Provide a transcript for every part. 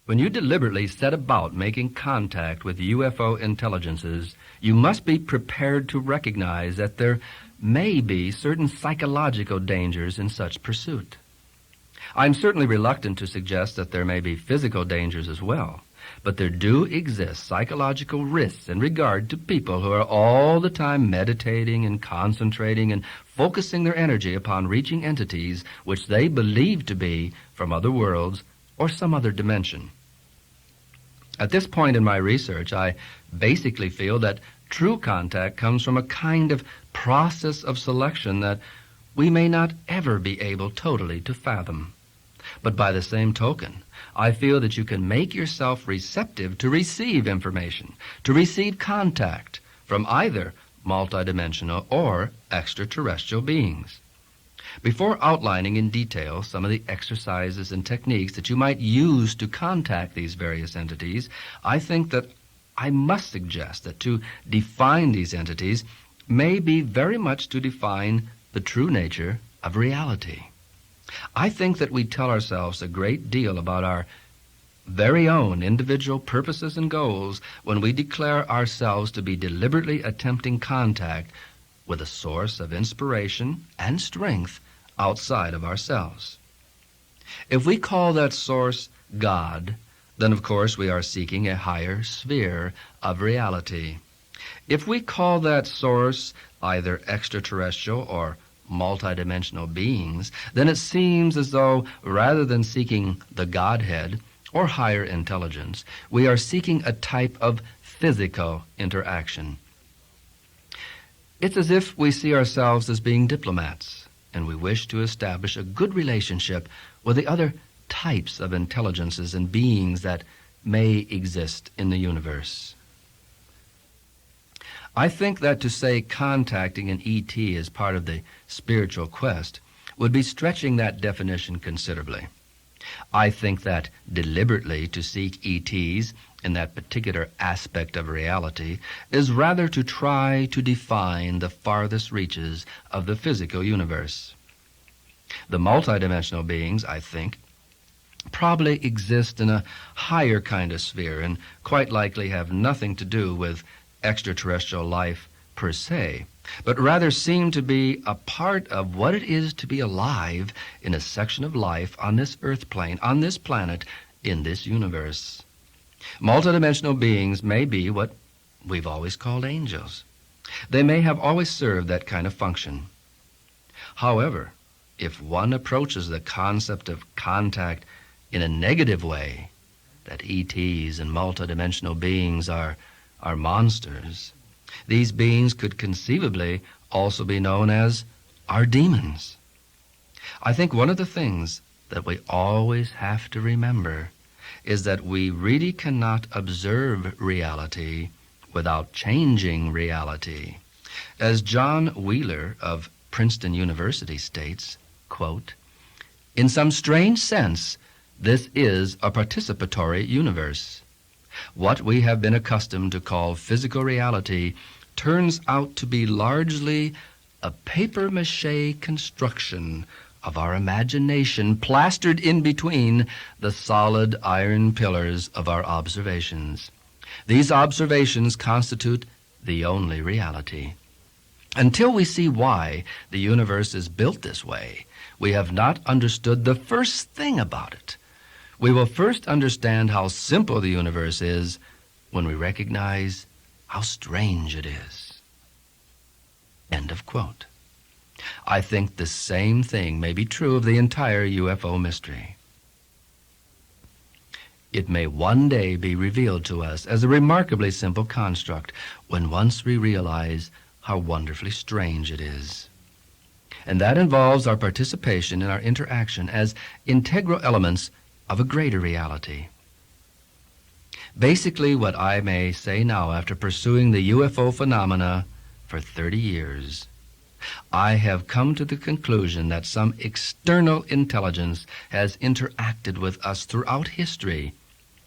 When you deliberately set about making contact with UFO intelligences, you must be prepared to recognize that there may be certain psychological dangers in such pursuit. I'm certainly reluctant to suggest that there may be physical dangers as well, but there do exist psychological risks in regard to people who are all the time meditating and concentrating and focusing their energy upon reaching entities which they believe to be from other worlds or some other dimension. At this point in my research, I basically feel that true contact comes from a kind of process of selection that we may not ever be able totally to fathom. But by the same token, I feel that you can make yourself receptive to receive information, to receive contact from either multidimensional or extraterrestrial beings. Before outlining in detail some of the exercises and techniques that you might use to contact these various entities, I think that I must suggest that to define these entities may be very much to define the true nature of reality. I think that we tell ourselves a great deal about our very own individual purposes and goals when we declare ourselves to be deliberately attempting contact with a source of inspiration and strength outside of ourselves. If we call that source God, then of course we are seeking a higher sphere of reality. If we call that source either extraterrestrial or multidimensional beings, then it seems as though rather than seeking the Godhead or higher intelligence, we are seeking a type of physical interaction. It's as if we see ourselves as being diplomats, and we wish to establish a good relationship with the other types of intelligences and beings that may exist in the universe. I think that to say contacting an ET as part of the spiritual quest would be stretching that definition considerably. I think that deliberately to seek ETs in that particular aspect of reality is rather to try to define the farthest reaches of the physical universe. The multidimensional beings, I think, probably exist in a higher kind of sphere and quite likely have nothing to do with extraterrestrial life per se, but rather seem to be a part of what it is to be alive in a section of life on this earth plane, on this planet, in this universe. Multidimensional beings may be what we've always called angels. They may have always served that kind of function. However, if one approaches the concept of contact in a negative way, that ETs and multidimensional beings are monsters, these beings could conceivably also be known as our demons. I think one of the things that we always have to remember is that we really cannot observe reality without changing reality. As John Wheeler of Princeton University states, quote, "In some strange sense, this is a participatory universe. What we have been accustomed to call physical reality turns out to be largely a papier-mâché construction of our imagination plastered in between the solid iron pillars of our observations. These observations constitute the only reality. Until we see why the universe is built this way, we have not understood the first thing about it. We will first understand how simple the universe is when we recognize how strange it is." End of quote. I think the same thing may be true of the entire UFO mystery. It may one day be revealed to us as a remarkably simple construct when once we realize how wonderfully strange it is. And that involves our participation in our interaction as integral elements of a greater reality. Basically, what I may say now after pursuing the UFO phenomena for 30 years, I have come to the conclusion that some external intelligence has interacted with us throughout history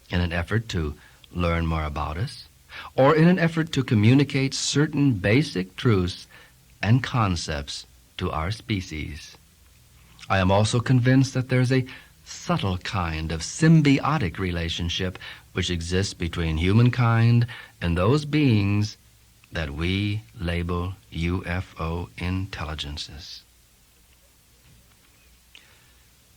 in an effort to learn more about us, or in an effort to communicate certain basic truths and concepts to our species. I am also convinced that there's a subtle kind of symbiotic relationship which exists between humankind and those beings that we label UFO intelligences.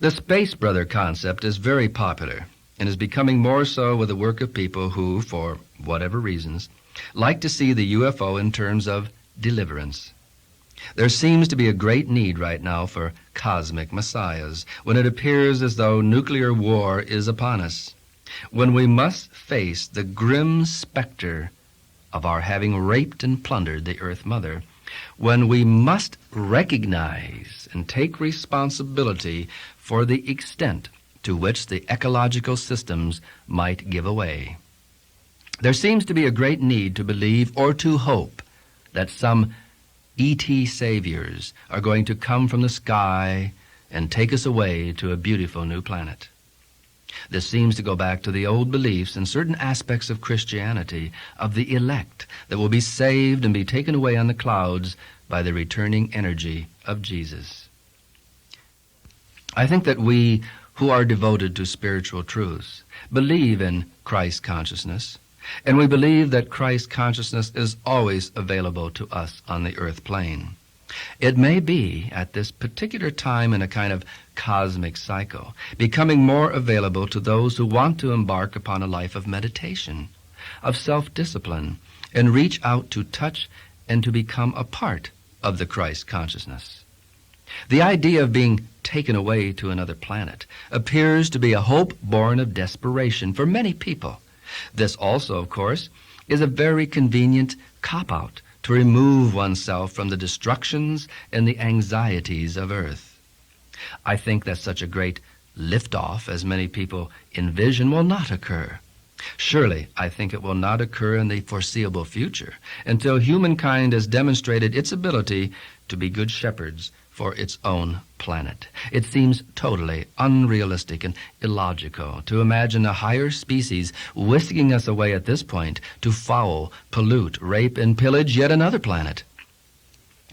The space brother concept is very popular and is becoming more so with the work of people who, for whatever reasons, like to see the UFO in terms of deliverance. There seems to be a great need right now for cosmic messiahs when it appears as though nuclear war is upon us, when we must face the grim specter of our having raped and plundered the Earth Mother, when we must recognize and take responsibility for the extent to which the ecological systems might give away. There seems to be a great need to believe or to hope that some E.T. saviors are going to come from the sky and take us away to a beautiful new planet. This seems to go back to the old beliefs in certain aspects of Christianity of the elect that will be saved and be taken away on the clouds by the returning energy of Jesus. I think that we who are devoted to spiritual truths believe in Christ consciousness, and we believe that Christ consciousness is always available to us on the earth plane. It may be, at this particular time in a kind of cosmic cycle, becoming more available to those who want to embark upon a life of meditation, of self-discipline, and reach out to touch and to become a part of the Christ consciousness. The idea of being taken away to another planet appears to be a hope born of desperation for many people. This also, of course, is a very convenient cop-out to remove oneself from the destructions and the anxieties of Earth. I think that such a great lift-off as many people envision will not occur. Surely, I think it will not occur in the foreseeable future until humankind has demonstrated its ability to be good shepherds for its own planet. It seems totally unrealistic and illogical to imagine a higher species whisking us away at this point to foul, pollute, rape, and pillage yet another planet.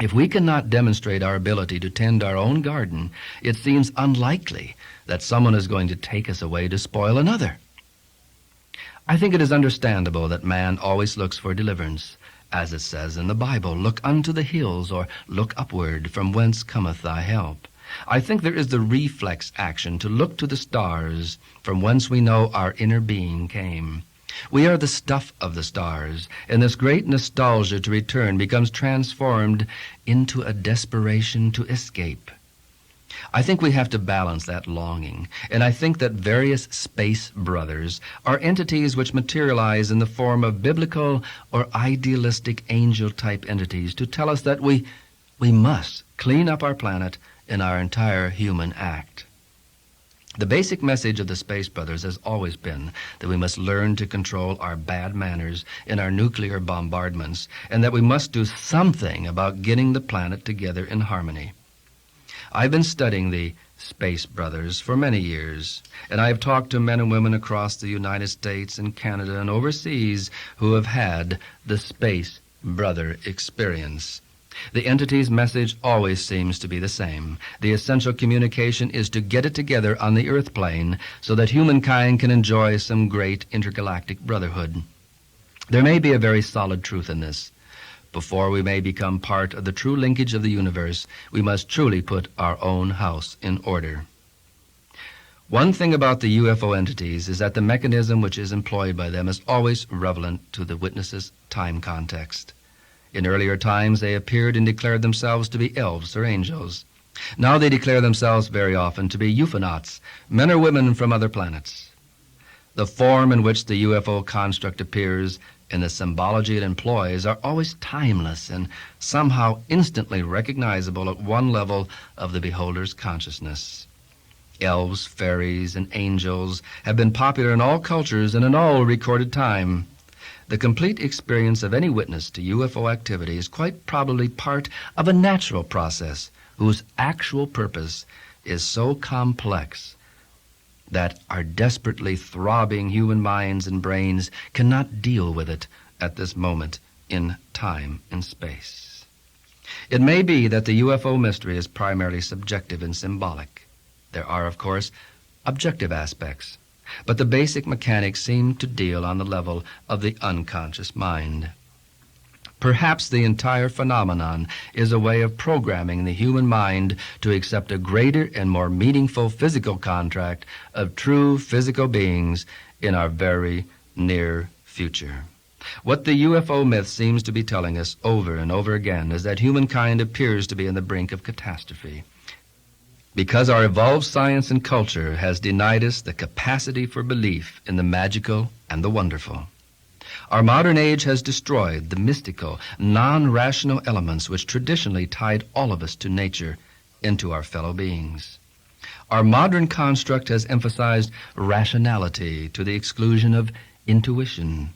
If we cannot demonstrate our ability to tend our own garden, it seems unlikely that someone is going to take us away to spoil another. I think it is understandable that man always looks for deliverance. As it says in the Bible, look unto the hills, or look upward, from whence cometh thy help. I think there is the reflex action to look to the stars, from whence we know our inner being came. We are the stuff of the stars, and this great nostalgia to return becomes transformed into a desperation to escape. I think we have to balance that longing, and I think that various space brothers are entities which materialize in the form of biblical or idealistic angel-type entities to tell us that we must clean up our planet and our entire human act. The basic message of the Space Brothers has always been that we must learn to control our bad manners in our nuclear bombardments, and that we must do something about getting the planet together in harmony. I've been studying the Space Brothers for many years, and I have talked to men and women across the United States and Canada and overseas who have had the Space Brother experience. The entity's message always seems to be the same. The essential communication is to get it together on the earth plane so that humankind can enjoy some great intergalactic brotherhood. There may be a very solid truth in this. Before we may become part of the true linkage of the universe, we must truly put our own house in order. One thing about the UFO entities is that the mechanism which is employed by them is always relevant to the witness's time context. In earlier times, they appeared and declared themselves to be elves or angels. Now they declare themselves very often to be euphonauts, men or women from other planets. The form in which the UFO construct appears and the symbology it employs are always timeless and somehow instantly recognizable at one level of the beholder's consciousness. Elves, fairies, and angels have been popular in all cultures and in all recorded time. The complete experience of any witness to UFO activity is quite probably part of a natural process whose actual purpose is so complex that our desperately throbbing human minds and brains cannot deal with it at this moment in time and space. It may be that the UFO mystery is primarily subjective and symbolic. There are, of course, objective aspects, but the basic mechanics seem to deal on the level of the unconscious mind. Perhaps the entire phenomenon is a way of programming the human mind to accept a greater and more meaningful physical contract of true physical beings in our very near future. What the UFO myth seems to be telling us over and over again is that humankind appears to be on the brink of catastrophe, because our evolved science and culture has denied us the capacity for belief in the magical and the wonderful. Our modern age has destroyed the mystical, non-rational elements which traditionally tied all of us to nature and to our fellow beings. Our modern construct has emphasized rationality to the exclusion of intuition,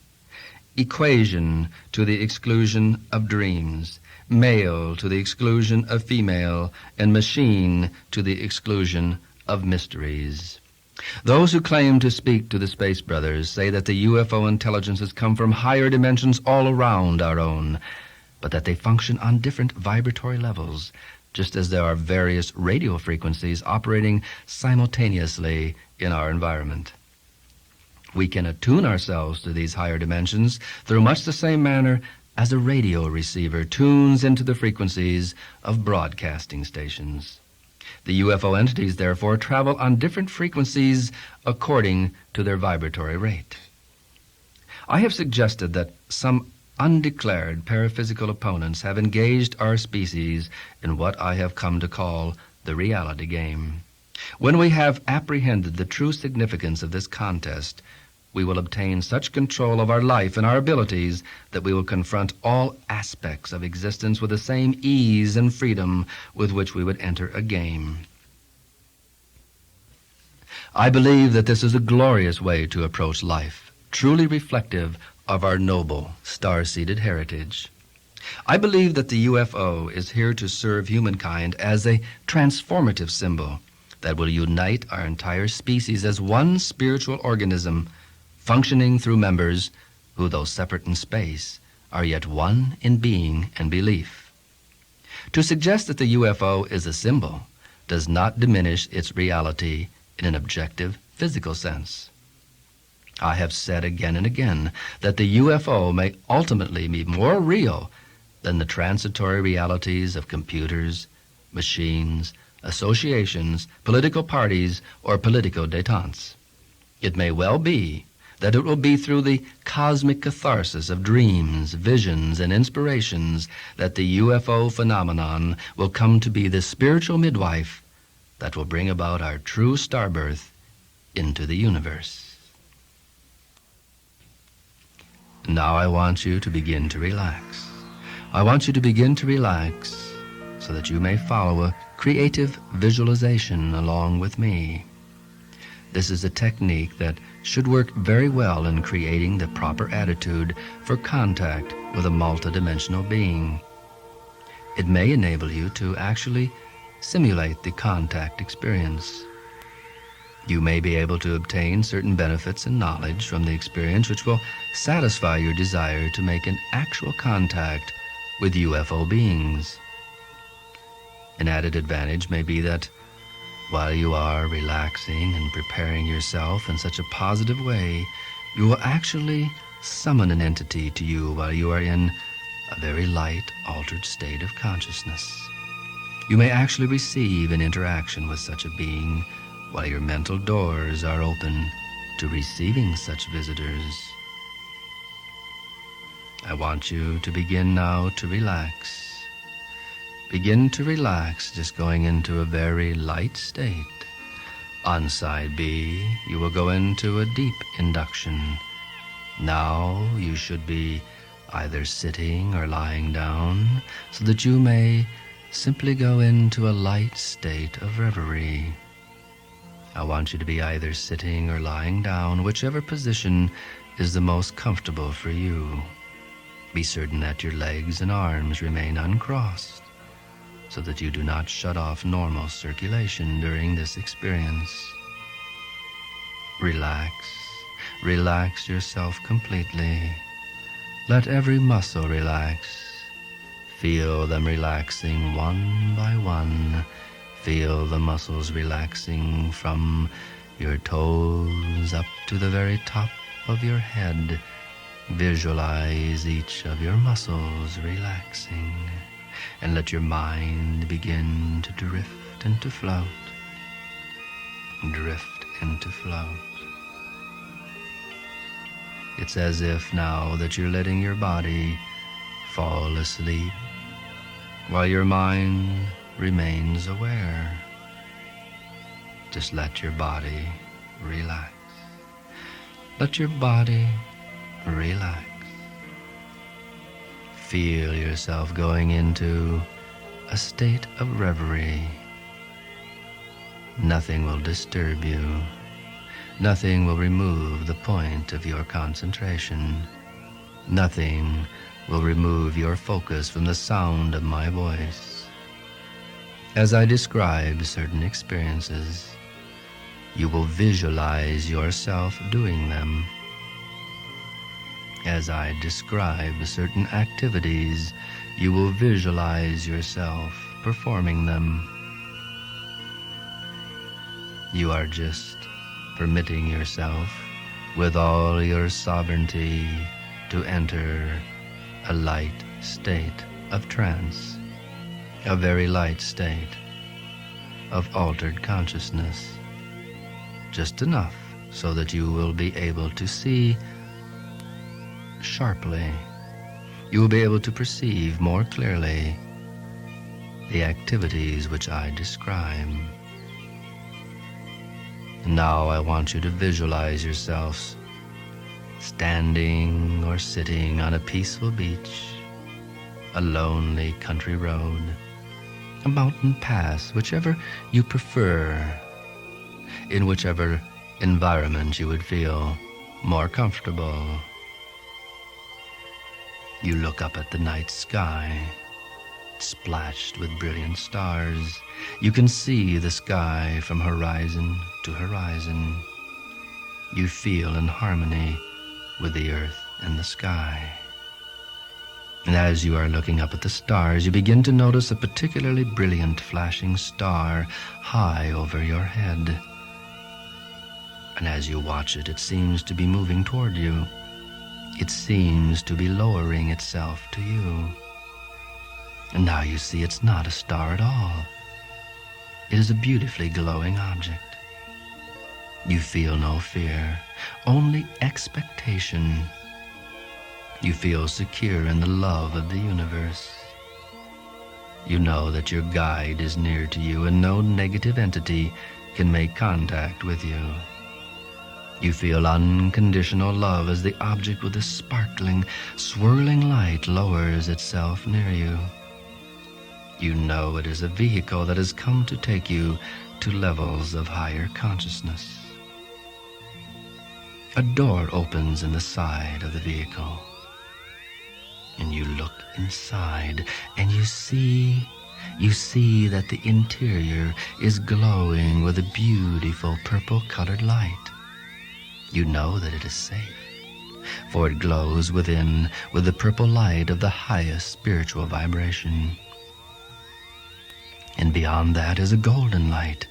equation to the exclusion of dreams, male to the exclusion of female, and machine to the exclusion of mysteries. Those who claim to speak to the Space Brothers say that the UFO intelligences come from higher dimensions all around our own, but that they function on different vibratory levels, just as there are various radio frequencies operating simultaneously in our environment. We can attune ourselves to these higher dimensions through much the same manner as a radio receiver tunes into the frequencies of broadcasting stations. The UFO entities, therefore, travel on different frequencies according to their vibratory rate. I have suggested that some undeclared paraphysical opponents have engaged our species in what I have come to call the reality game. When we have apprehended the true significance of this contest, we will obtain such control of our life and our abilities that we will confront all aspects of existence with the same ease and freedom with which we would enter a game. I believe that this is a glorious way to approach life, truly reflective of our noble, star-seeded heritage. I believe that the UFO is here to serve humankind as a transformative symbol that will unite our entire species as one spiritual organism, functioning through members who, though separate in space, are yet one in being and belief. To suggest that the UFO is a symbol does not diminish its reality in an objective, physical sense. I have said again and again that the UFO may ultimately be more real than the transitory realities of computers, machines, associations, political parties, or political détentes. It may well be that it will be through the cosmic catharsis of dreams, visions, and inspirations that the UFO phenomenon will come to be the spiritual midwife that will bring about our true starbirth into the universe. Now I want you to begin to relax. I want you to begin to relax so that you may follow a creative visualization along with me. This is a technique that should work very well in creating the proper attitude for contact with a multidimensional being. It may enable you to actually simulate the contact experience. You may be able to obtain certain benefits and knowledge from the experience which will satisfy your desire to make an actual contact with UFO beings. An added advantage may be that while you are relaxing and preparing yourself in such a positive way, you will actually summon an entity to you while you are in a very light, altered state of consciousness. You may actually receive an interaction with such a being while your mental doors are open to receiving such visitors. I want you to begin now to relax. Begin to relax, just going into a very light state. On side B, you will go into a deep induction. Now you should be either sitting or lying down so that you may simply go into a light state of reverie. I want you to be either sitting or lying down, whichever position is the most comfortable for you. Be certain that your legs and arms remain uncrossed so that you do not shut off normal circulation during this experience. Relax. Relax yourself completely. Let every muscle relax. Feel them relaxing one by one. Feel the muscles relaxing from your toes up to the very top of your head. Visualize each of your muscles relaxing, and let your mind begin to drift and to float. Drift and to float. It's as if now that you're letting your body fall asleep while your mind remains aware. Just let your body relax. Let your body relax. Feel yourself going into a state of reverie. Nothing will disturb you. Nothing will remove the point of your concentration. Nothing will remove your focus from the sound of my voice. As I describe certain experiences, you will visualize yourself doing them. As I describe certain activities, you will visualize yourself performing them. You are just permitting yourself, with all your sovereignty, to enter a light state of trance, a very light state of altered consciousness, just enough so that you will be able to see sharply. You will be able to perceive more clearly the activities which I describe. Now I want you to visualize yourselves standing or sitting on a peaceful beach, a lonely country road, a mountain pass, whichever you prefer, in whichever environment you would feel more comfortable. You look up at the night sky, splashed with brilliant stars. You can see the sky from horizon to horizon. You feel in harmony with the earth and the sky. And as you are looking up at the stars, you begin to notice a particularly brilliant flashing star high over your head. And as you watch it, it seems to be moving toward you. It seems to be lowering itself to you. And now you see it's not a star at all. It is a beautifully glowing object. You feel no fear, only expectation. You feel secure in the love of the universe. You know that your guide is near to you and no negative entity can make contact with you. You feel unconditional love as the object with a sparkling, swirling light lowers itself near you. You know it is a vehicle that has come to take you to levels of higher consciousness. A door opens in the side of the vehicle, and you look inside, and you see that the interior is glowing with a beautiful purple-colored light. You know that it is safe, for it glows within with the purple light of the highest spiritual vibration. And beyond that is a golden light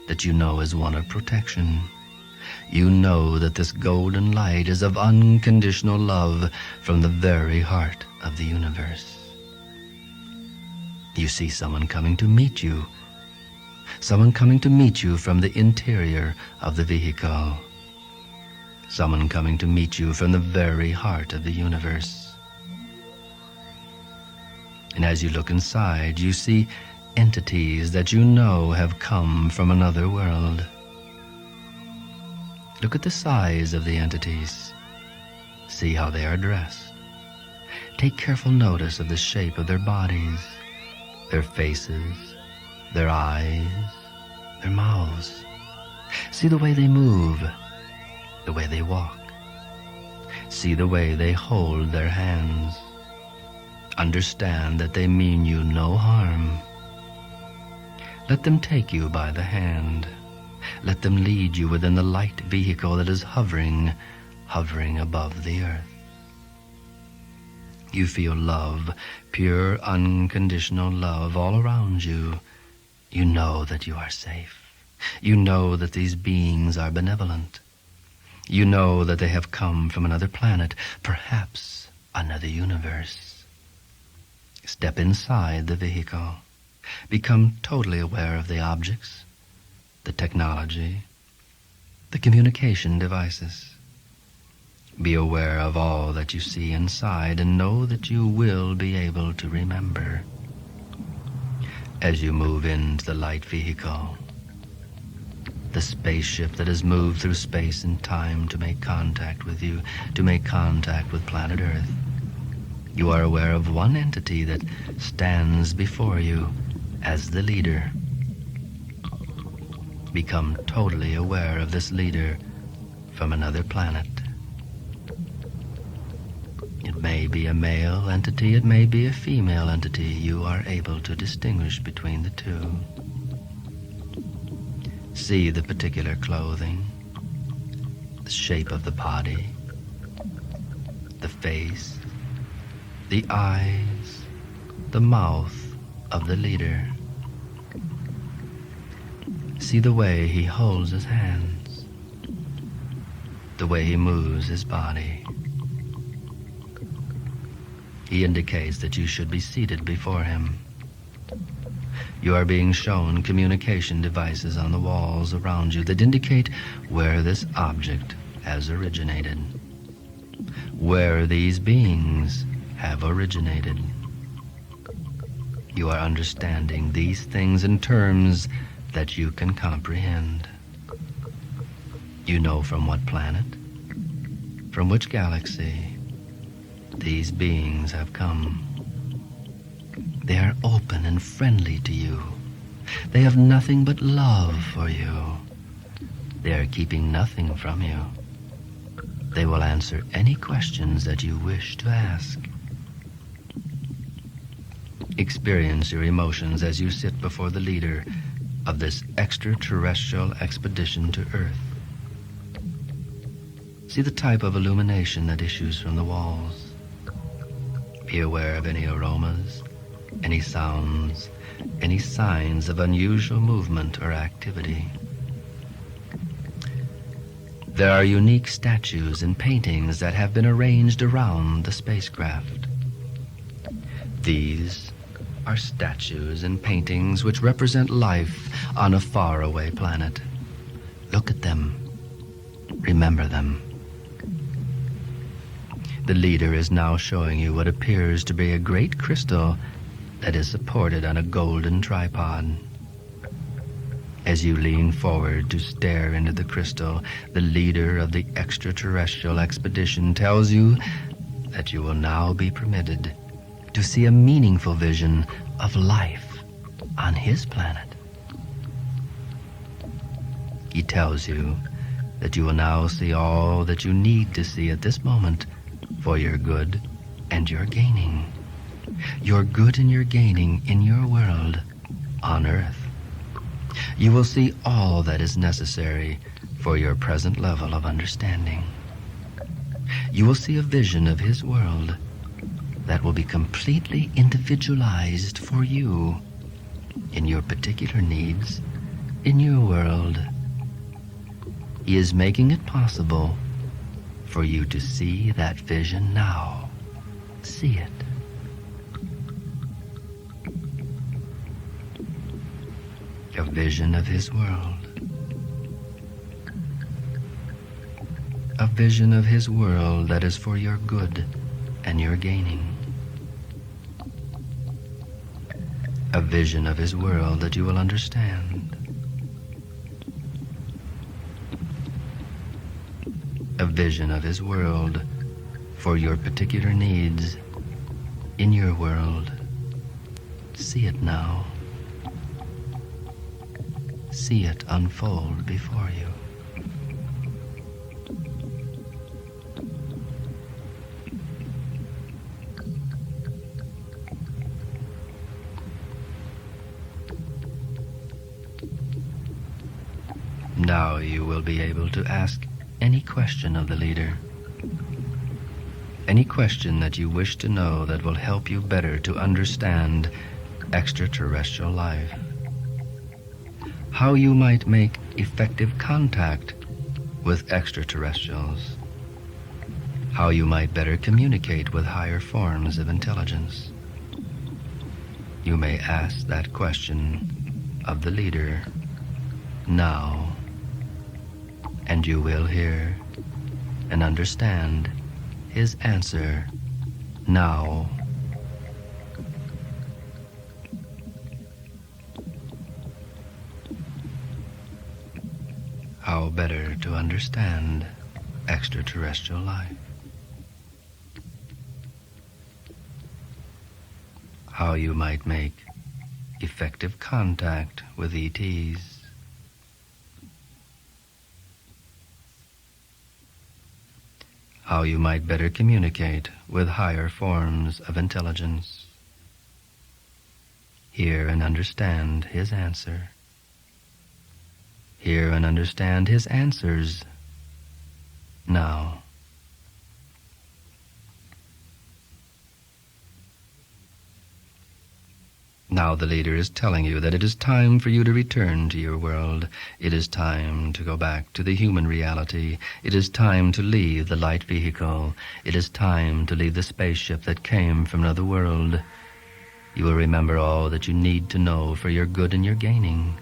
that you know is one of protection. You know that this golden light is of unconditional love from the very heart of the universe. You see someone coming to meet you. Someone coming to meet you from the interior of the vehicle. Someone coming to meet you from the very heart of the universe. And as you look inside, you see entities that you know have come from another world. Look at the size of the entities. See how they are dressed. Take careful notice of the shape of their bodies, their faces, their eyes, their mouths. See the way they move, the way they walk. See the way they hold their hands. Understand that they mean you no harm. Let them take you by the hand. Let them lead you within the light vehicle that is hovering above the earth. You feel love, pure, unconditional love all around you. You know that you are safe. You know that these beings are benevolent. You know that they have come from another planet, perhaps another universe. Step inside the vehicle. Become totally aware of the objects, the technology, the communication devices. Be aware of all that you see inside and know that you will be able to remember. As you move into the light vehicle, the spaceship that has moved through space and time to make contact with you, to make contact with planet Earth, you are aware of one entity that stands before you as the leader. Become totally aware of this leader from another planet. It may be a male entity, it may be a female entity. You are able to distinguish between the two. See the particular clothing, the shape of the body, the face, the eyes, the mouth of the leader. See the way he holds his hands, the way he moves his body. He indicates that you should be seated before him. You are being shown communication devices on the walls around you that indicate where this object has originated, where these beings have originated. You are understanding these things in terms that you can comprehend. You know from what planet, from which galaxy, these beings have come. They are open and friendly to you. They have nothing but love for you. They are keeping nothing from you. They will answer any questions that you wish to ask. Experience your emotions as you sit before the leader of this extraterrestrial expedition to Earth. See the type of illumination that issues from the walls. Be aware of any aromas, any sounds, any signs of unusual movement or activity. There are unique statues and paintings that have been arranged around the spacecraft. These are statues and paintings which represent life on a faraway planet. Look at them. Remember them. The leader is now showing you what appears to be a great crystal that is supported on a golden tripod. As you lean forward to stare into the crystal, the leader of the extraterrestrial expedition tells you that you will now be permitted to see a meaningful vision of life on his planet. He tells you that you will now see all that you need to see at this moment for your good and your gaining. Your good and your gaining in your world on Earth. You will see all that is necessary for your present level of understanding. You will see a vision of his world that will be completely individualized for you in your particular needs, in your world. He is making it possible for you to see that vision now. See it. A vision of his world. A vision of his world that is for your good and your gaining. A vision of his world that you will understand. A vision of his world for your particular needs in your world. See it now. See it unfold before you. Now you will be able to ask any question of the leader. Any question that you wish to know that will help you better to understand extraterrestrial life. how you might make effective contact with extraterrestrials, how you might better communicate with higher forms of intelligence. You may ask that question of the leader now, and you will hear and understand his answer now. How better to understand extraterrestrial life? How you might make effective contact with ETs? How you might better communicate with higher forms of intelligence? Hear and understand his answer. Hear and understand his answers now. Now the leader is telling you that it is time for you to return to your world. It is time to go back to the human reality. It is time to leave the light vehicle. It is time to leave the spaceship that came from another world. You will remember all that you need to know for your good and your gaining.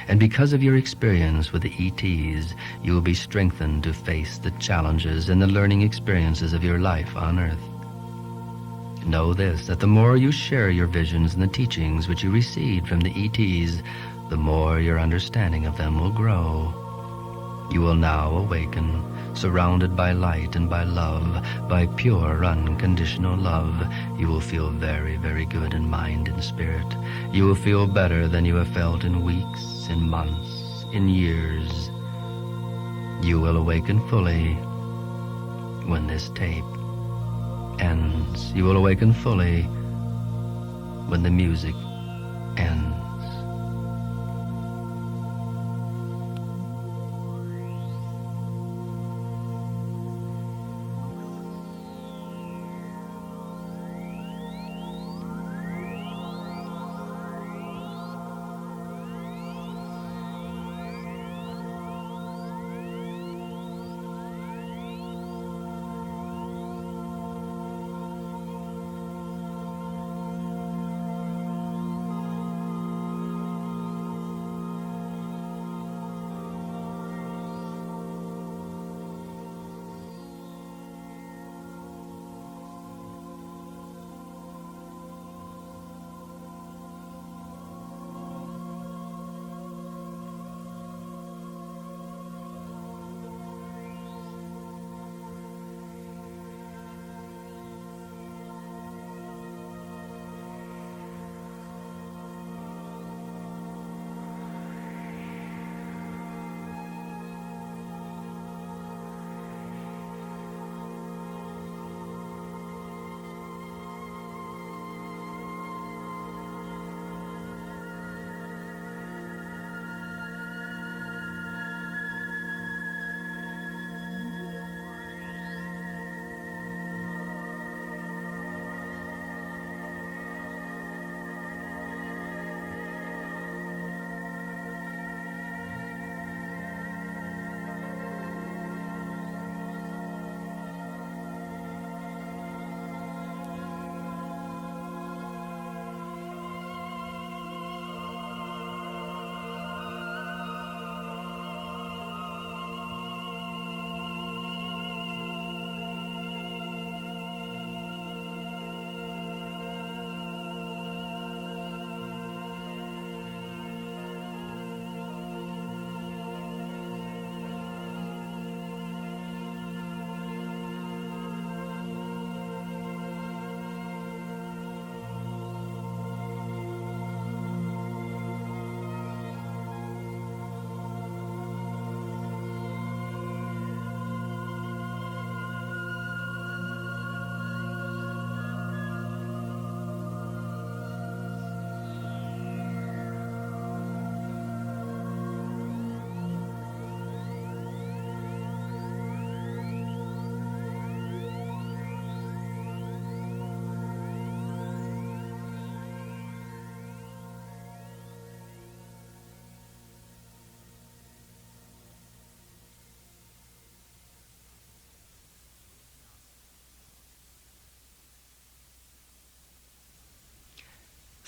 And because of your experience with the ETs, you will be strengthened to face the challenges and the learning experiences of your life on Earth. Know this, that the more you share your visions and the teachings which you received from the ETs, the more your understanding of them will grow. You will now awaken, surrounded by light and by love, by pure, unconditional love. You will feel very, very good in mind and spirit. You will feel better than you have felt in weeks, in months, in years. You will awaken fully when this tape ends. You will awaken fully when the music ends.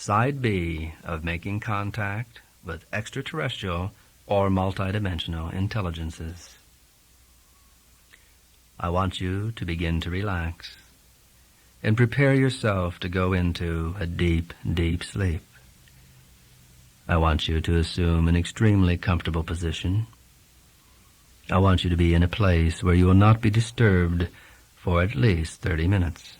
Side B of making contact with extraterrestrial or multidimensional intelligences. I want you to begin to relax and prepare yourself to go into a deep, deep sleep. I want you to assume an extremely comfortable position. I want you to be in a place where you will not be disturbed for at least 30 minutes.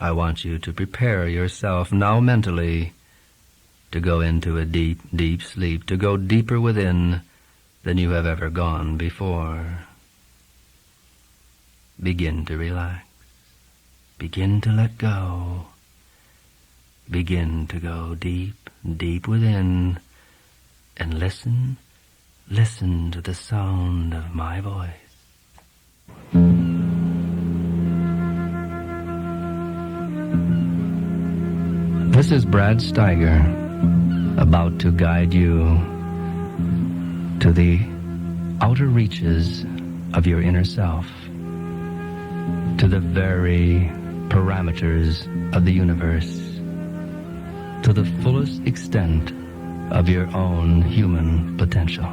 I want you to prepare yourself now mentally to go into a deep, deep sleep, to go deeper within than you have ever gone before. Begin to relax. Begin to let go. Begin to go deep, deep within, and listen to the sound of my voice. This is Brad Steiger, about to guide you to the outer reaches of your inner self, to the very parameters of the universe, to the fullest extent of your own human potential.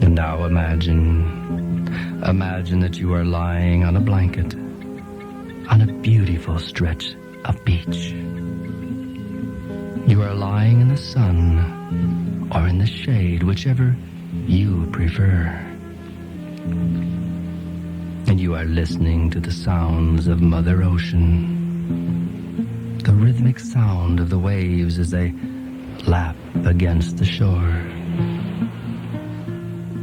And now imagine that you are lying on a blanket on a beautiful stretch of beach. You are lying in the sun or in the shade, whichever you prefer. And you are listening to the sounds of Mother Ocean, the rhythmic sound of the waves as they lap against the shore.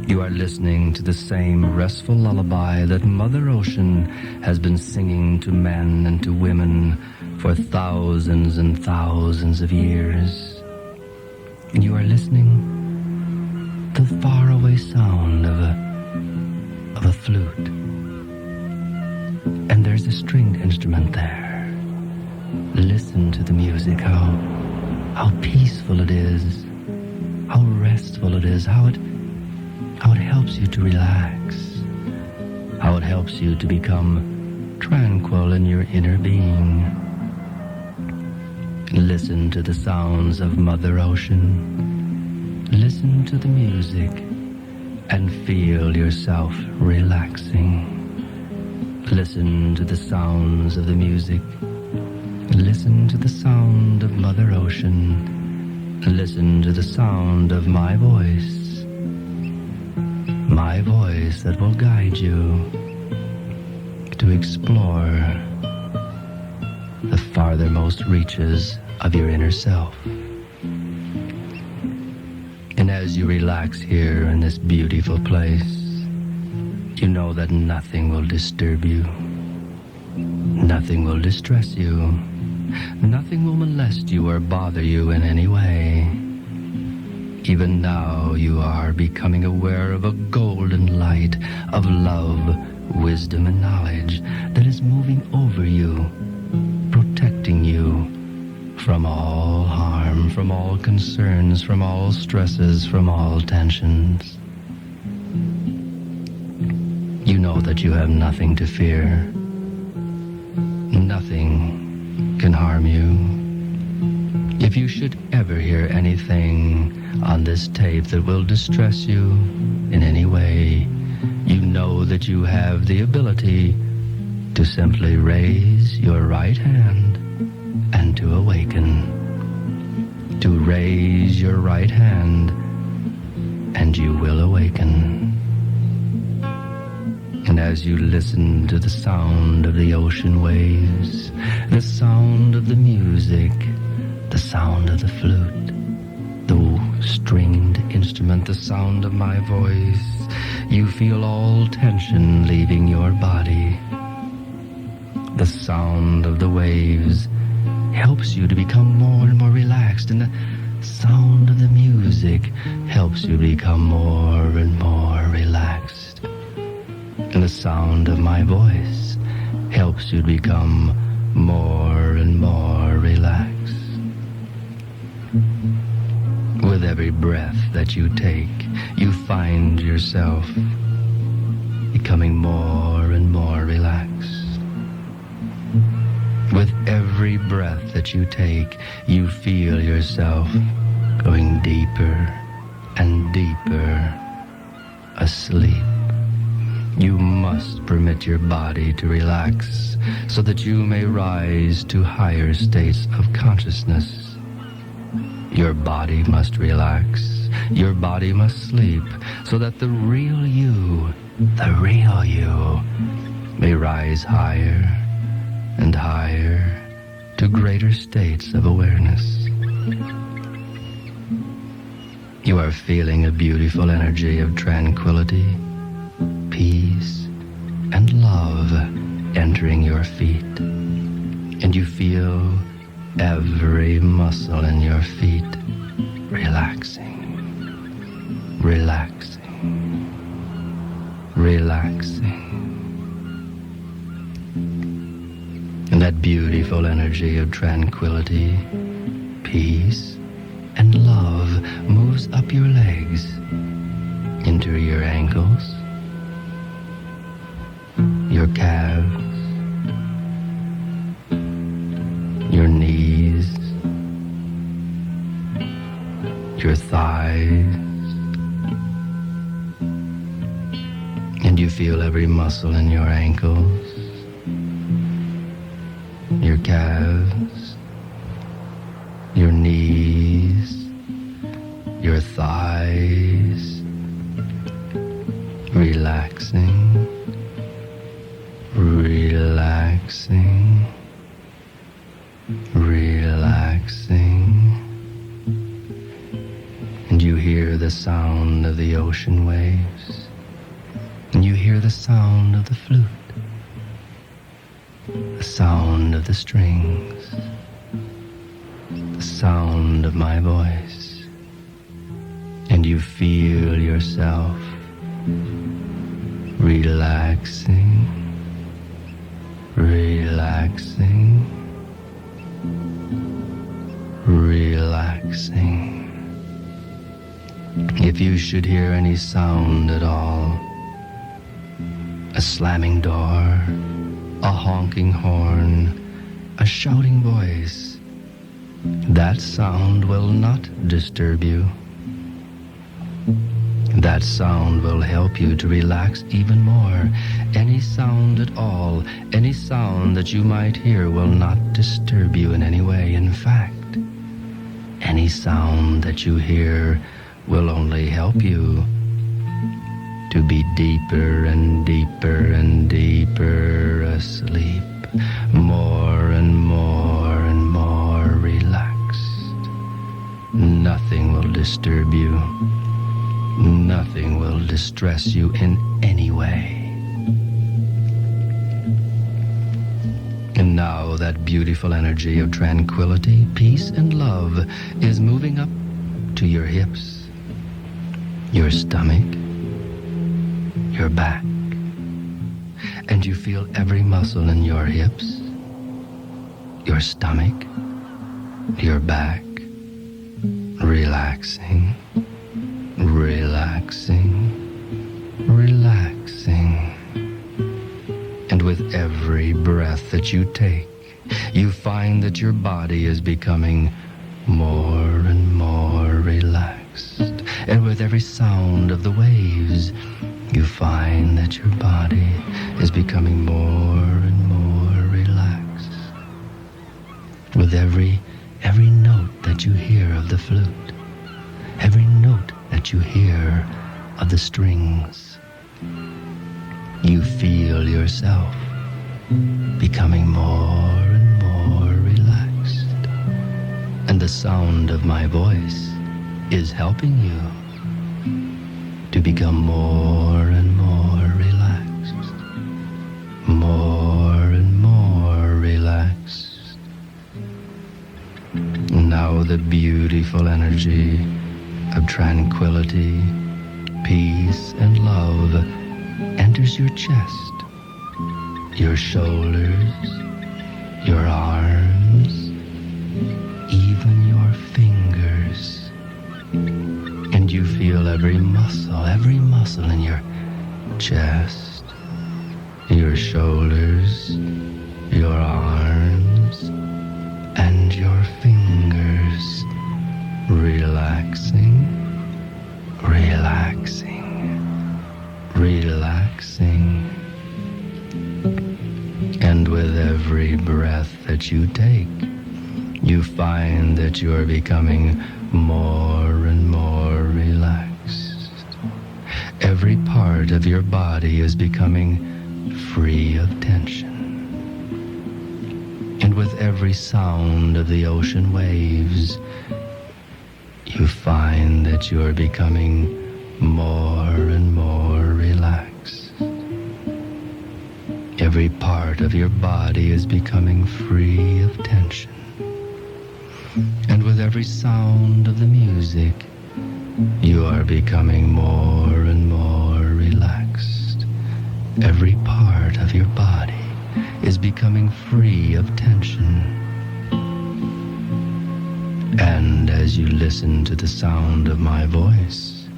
You are listening to the same restful lullaby that Mother Ocean has been singing to men and to women for thousands and thousands of years. And you are listening to the faraway sound of a flute. And there's a stringed instrument there. Listen to the music, how peaceful it is, how restful it is, how it helps you to relax, how it helps you to become tranquil in your inner being. Listen to the sounds of Mother Ocean. Listen to the music and feel yourself relaxing. Listen to the sounds of the music. Listen to the sound of Mother Ocean. Listen to the sound of my voice that will guide you to explore the farthermost reaches of your inner self. And as you relax here in this beautiful place, you know that nothing will disturb you, nothing will distress you, nothing will molest you or bother you in any way. Even now you are becoming aware of a golden light of love, wisdom, and knowledge that is moving over you, protecting you from all harm, from all concerns, from all stresses, from all tensions. You know that you have nothing to fear. Nothing can harm you. If you should ever hear anything on this tape that will distress you in any way, you know that you have the ability to simply raise your right hand and to awaken. To raise your right hand and you will awaken. And as you listen to the sound of the ocean waves, the sound of the music, the sound of the flute, the stringed instrument, the sound of my voice, you feel all tension leaving your body. The sound of the waves helps you to become more and more relaxed, and the sound of the music helps you become more and more relaxed. And the sound of my voice helps you to become more and more relaxed. With every breath that you take, you find yourself becoming more and more relaxed. that you take, you feel yourself going deeper and deeper asleep. You must permit your body to relax so that you may rise to higher states of consciousness. Your body must relax. Your body must sleep so that the real you may rise higher and higher to greater states of awareness. You are feeling a beautiful energy of tranquility, peace, and love entering your feet. And you feel every muscle in your feet relaxing, relaxing, relaxing. And that beautiful energy of tranquility, peace, and love moves up your legs, into your ankles, your calves, your knees, your thighs, and you feel every muscle in your ankles, your calves, your knees, your thighs, relaxing, relaxing, relaxing. And you hear the sound of the ocean waves, and you hear the sound of the flute, the sound of the strings, the sound of my voice, and you feel yourself relaxing, relaxing, relaxing. If you should hear any sound at all, a slamming door, a honking horn, a shouting voice, that sound will not disturb you. That sound will help you to relax even more. Any sound at all, any sound that you might hear will not disturb you in any way. In fact, any sound that you hear will only help you to be deeper and deeper and deeper asleep, more and more and more relaxed. Nothing will disturb you. Nothing will distress you in any way. And now that beautiful energy of tranquility, peace, and love is moving up to your hips, your stomach, your back. And you feel every muscle in your hips, your stomach, your back, relaxing, relaxing, relaxing. And with every breath that you take, you find that your body is becoming more and more relaxed. And with every sound of the waves, you find that your body is becoming more and more relaxed. With every note that you hear of the flute, every note that you hear of the strings, you feel yourself becoming more and more relaxed. And the sound of my voice is helping you to become more and more relaxed, more and more relaxed. Now the beautiful energy of tranquility, peace, and love enters your chest, your shoulders, your arms, even your fingers. And you feel every muscle in your chest, your shoulders, your arms, and your fingers, relaxing, relaxing, relaxing. And with every breath that you take, you find that you are becoming more and more relaxed. Every part of your body is becoming free of tension. And with every sound of the ocean waves, you find that you are becoming more and more relaxed. Every part of your body is becoming free of tension. And with every sound of the music, you are becoming more and more relaxed. Every part of your body is becoming free of tension. And as you listen to the sound of my voice,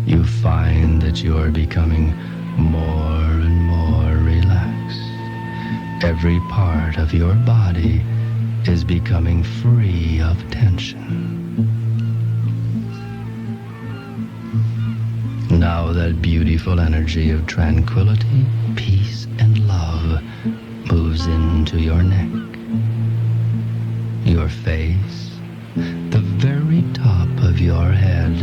you find that you are becoming more and more relaxed. Every part of your body is becoming free of tension. Now that beautiful energy of tranquility, peace, and love moves into your neck, your face, the very top of your head,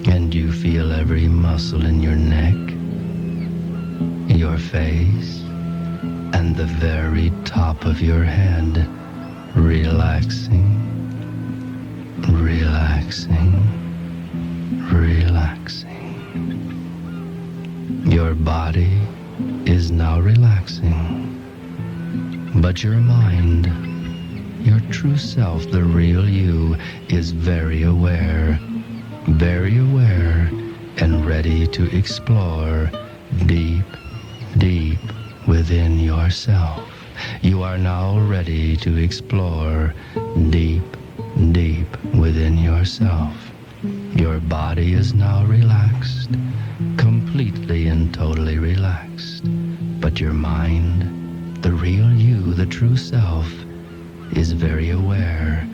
and you feel every muscle in your neck, your face, and the very top of your head relaxing, relaxing, relaxing. Your body is now relaxing, but your mind, your true self, the real you, is very aware, and ready to explore deep, deep within yourself. You are now ready to explore deep, deep within yourself. Your body is now relaxed, completely and totally relaxed. But your mind, the real you, the true self, is very aware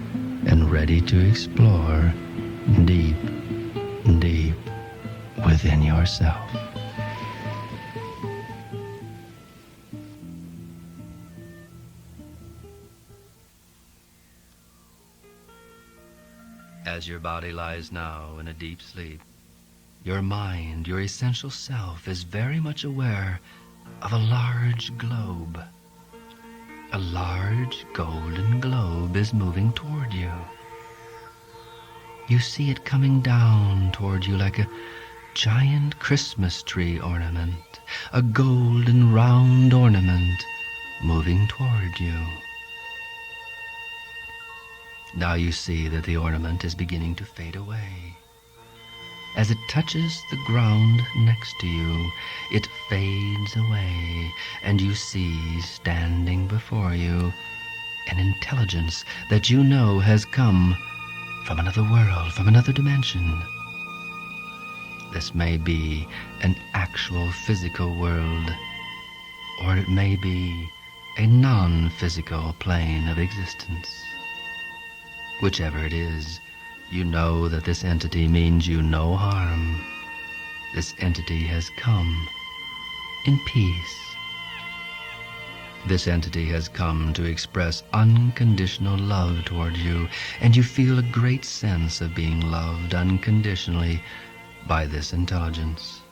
and ready to explore deep, deep within yourself. As your body lies now in a deep sleep, your mind, your essential self, is very much aware of a large globe. A large golden globe is moving toward you. You see it coming down toward you like a giant Christmas tree ornament, a golden round ornament moving toward you. Now you see that the ornament is beginning to fade away. As it touches the ground next to you, it fades away, and you see standing before you an intelligence that you know has come from another world, from another dimension. This may be an actual physical world, or it may be a non-physical plane of existence. Whichever it is, you know that this entity means you no harm. This entity has come in peace. This entity has come to express unconditional love toward you, and you feel a great sense of being loved unconditionally by this intelligence.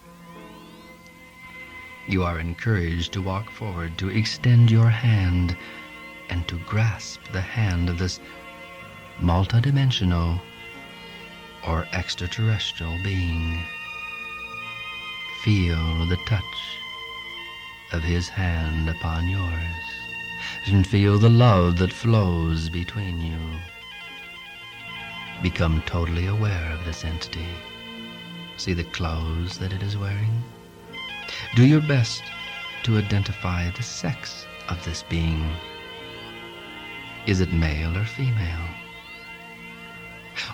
You are encouraged to walk forward, to extend your hand, and to grasp the hand of this multidimensional or extraterrestrial being. Feel the touch of his hand upon yours, and feel the love that flows between you. Become totally aware of this entity. See the clothes that it is wearing. Do your best to identify the sex of this being. Is it male or female?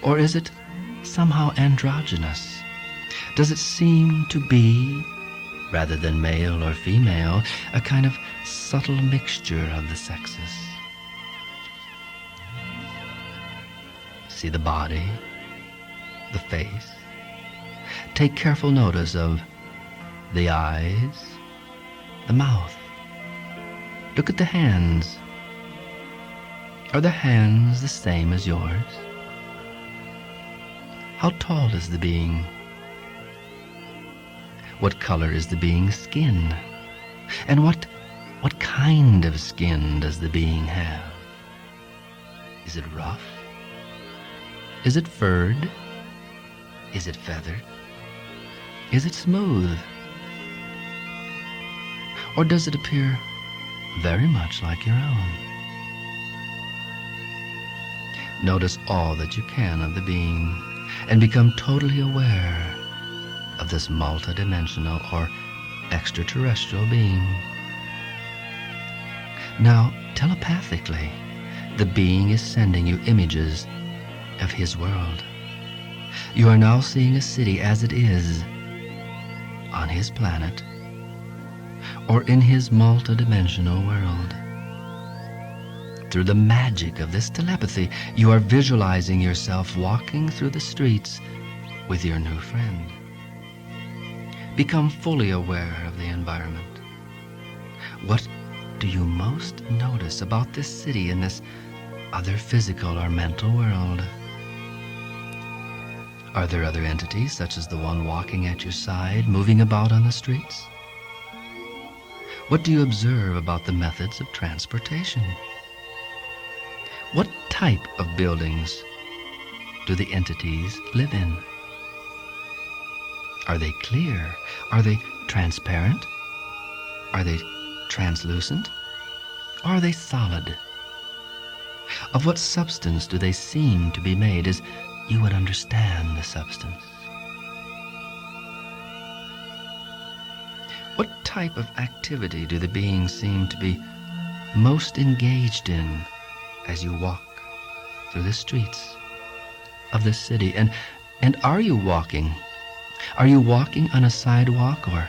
Or is it somehow androgynous? Does it seem to be, rather than male or female, a kind of subtle mixture of the sexes? See the body, the face. Take careful notice of the eyes, the mouth. Look at the hands. Are the hands the same as yours? How tall is the being? What color is the being's skin? And what kind of skin does the being have? Is it rough? Is it furred? Is it feathered? Is it smooth? Or does it appear very much like your own? Notice all that you can of the being and become totally aware of this multidimensional or extraterrestrial being. Now, telepathically, the being is sending you images of his world. You are now seeing a city as it is on his planet or in his multidimensional world. Through the magic of this telepathy, you are visualizing yourself walking through the streets with your new friend. Become fully aware of the environment. What do you most notice about this city in this other physical or mental world? Are there other entities, such as the one walking at your side, moving about on the streets? What do you observe about the methods of transportation? What type of buildings do the entities live in? Are they clear? Are they transparent? Are they translucent? Or are they solid? Of what substance do they seem to be made, as you would understand the substance? What type of activity do the beings seem to be most engaged in as you walk through the streets of this city? And are you walking? Are you walking on a sidewalk, or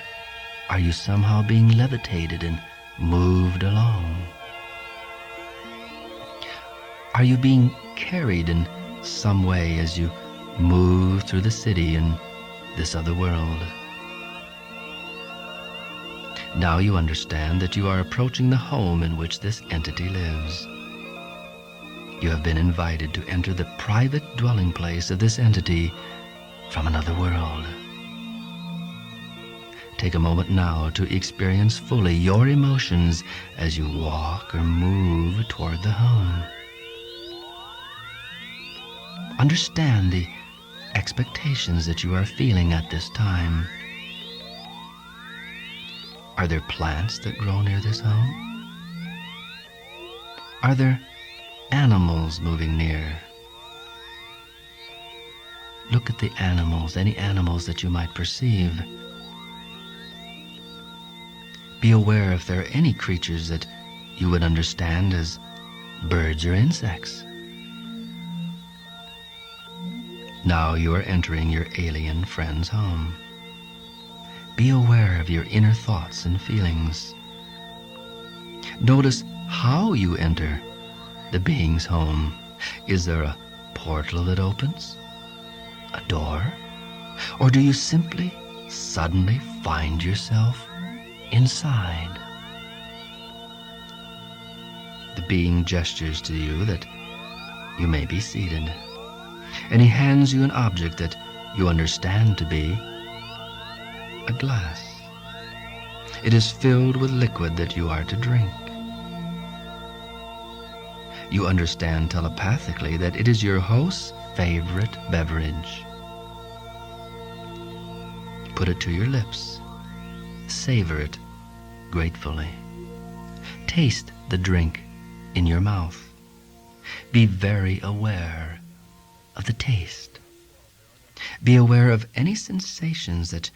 are you somehow being levitated and moved along? Are you being carried in some way as you move through the city in this other world? Now you understand that you are approaching the home in which this entity lives. You have been invited to enter the private dwelling place of this entity from another world. Take a moment now to experience fully your emotions as you walk or move toward the home. Understand the expectations that you are feeling at this time. Are there plants that grow near this home? Are there animals moving near? Look at the animals, any animals that you might perceive. Be aware if there are any creatures that you would understand as birds or insects. Now you are entering your alien friend's home. Be aware of your inner thoughts and feelings. Notice how you enter the being's home. Is there a portal that opens? A door? Or do you simply, suddenly find yourself inside? The being gestures to you that you may be seated, and he hands you an object that you understand to be a glass. It is filled with liquid that you are to drink. You understand telepathically that it is your host's favorite beverage. Put it to your lips. Savor it gratefully. Taste the drink in your mouth. Be very aware of the taste. Be aware of any sensations that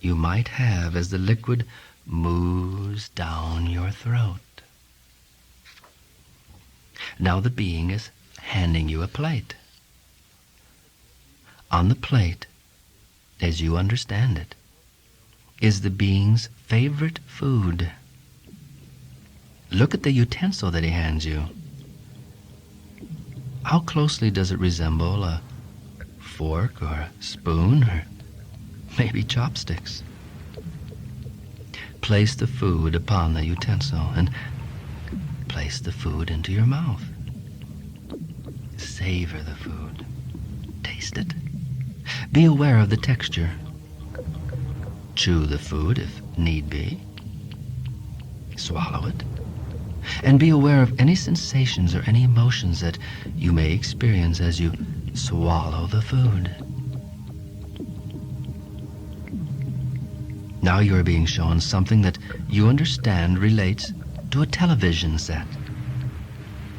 you might have as the liquid moves down your throat. Now the being is handing you a plate. On the plate, as you understand it, is the being's favorite food. Look at the utensil that he hands you. How closely does it resemble a fork or a spoon or maybe chopsticks? Place the food upon the utensil and place the food into your mouth. Savor the food. Taste it. Be aware of the texture. Chew the food if need be. Swallow it. And be aware of any sensations or any emotions that you may experience as you swallow the food. Now you are being shown something that you understand relates to a television set.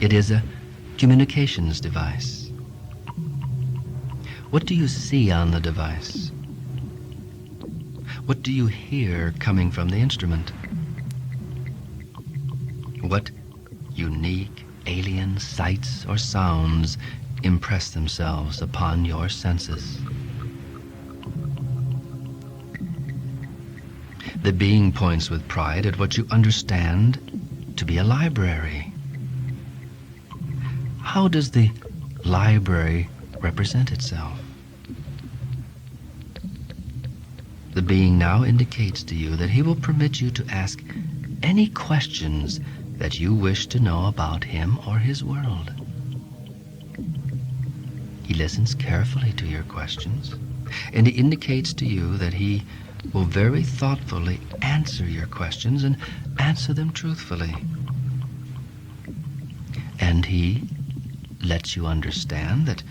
It is a communications device. What do you see on the device? What do you hear coming from the instrument? What unique alien sights or sounds impress themselves upon your senses? The being points with pride at what you understand to be a library. How does the library represent itself? The being now indicates to you that he will permit you to ask any questions that you wish to know about him or his world. He listens carefully to your questions, and he indicates to you that he will very thoughtfully answer your questions and answer them truthfully. And he lets you understand that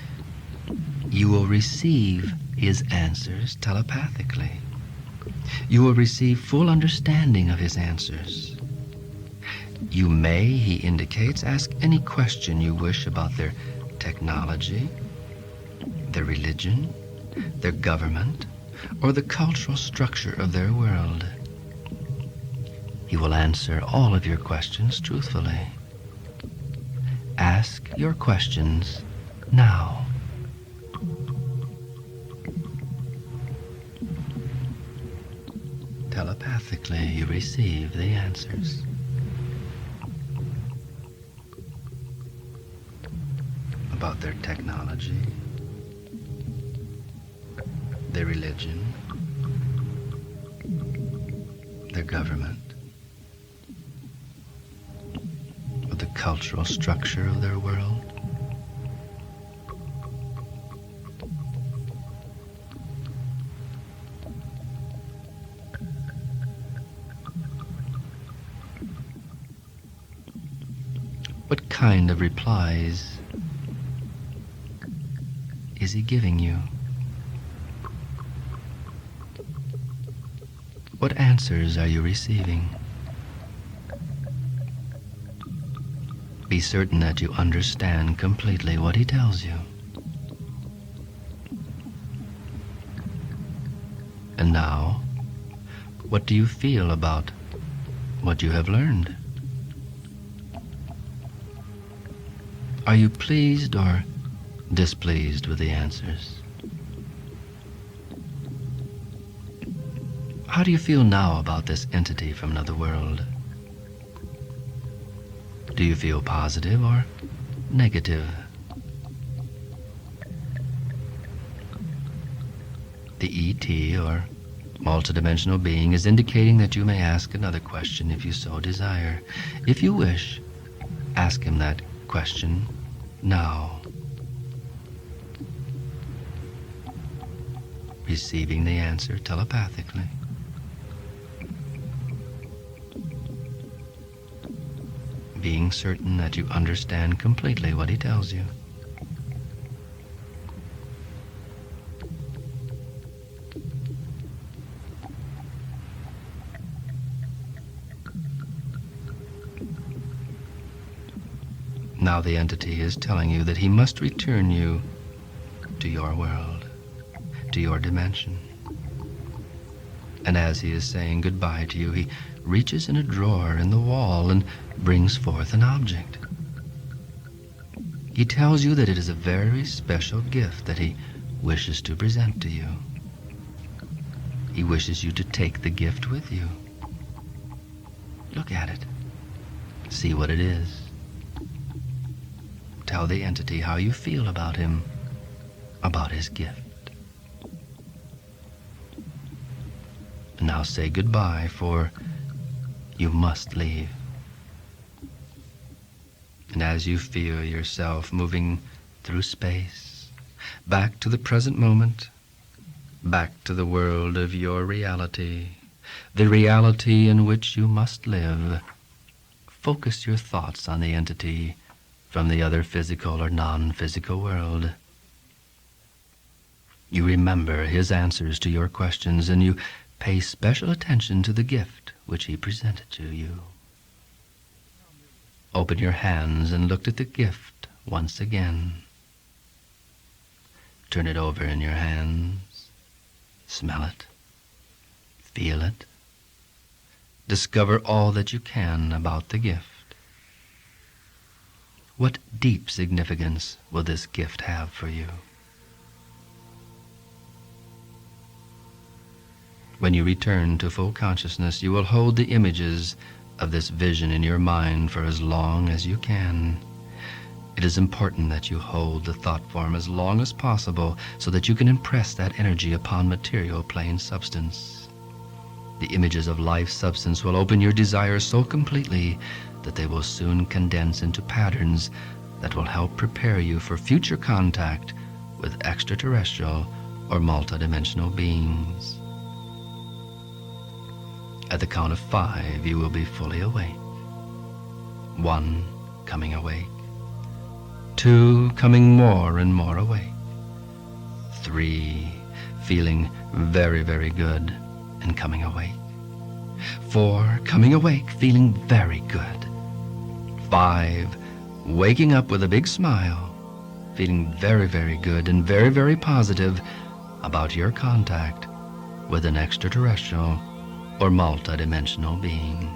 you will receive his answers telepathically. You will receive full understanding of his answers. You may, he indicates, ask any question you wish about their technology, their religion, their government, or the cultural structure of their world. He will answer all of your questions truthfully. Ask your questions now. Telepathically, you receive the answers. About their technology, their religion, their government, or the cultural structure of their world. What kind of replies is he giving you? What answers are you receiving? Be certain that you understand completely what he tells you. And now, what do you feel about what you have learned? Are you pleased or displeased with the answers? How do you feel now about this entity from another world? Do you feel positive or negative? The ET, or multidimensional being, is indicating that you may ask another question if you so desire. If you wish, ask him that question now. Receiving the answer telepathically. Being certain that you understand completely what he tells you. Now the entity is telling you that he must return you to your world, to your dimension. And as he is saying goodbye to you, he reaches in a drawer in the wall and brings forth an object. He tells you that it is a very special gift that he wishes to present to you. He wishes you to take the gift with you. Look at it. See what it is. tell the entity how you feel about him, about his gift. Now say goodbye, for you must leave. And as you feel yourself moving through space, back to the present moment, back to the world of your reality, the reality in which you must live, focus your thoughts on the entity from the other physical or non-physical world. You remember his answers to your questions, and you pay special attention to the gift which he presented to you. Open your hands and look at the gift once again. Turn it over in your hands. Smell it. Feel it. Discover all that you can about the gift. What deep significance will this gift have for you? When you return to full consciousness, you will hold the images of this vision in your mind for as long as you can. It is important that you hold the thought form as long as possible so that you can impress that energy upon material plane substance. The images of life substance will open your desires so completely that they will soon condense into patterns that will help prepare you for future contact with extraterrestrial or multidimensional beings. At the count of 5, you will be fully awake. 1, coming awake. 2, coming more and more awake. 3, feeling very, very good and coming awake. 4, coming awake, feeling very good. 5, waking up with a big smile, feeling very, very good and very, very positive about your contact with an extraterrestrial or multidimensional being.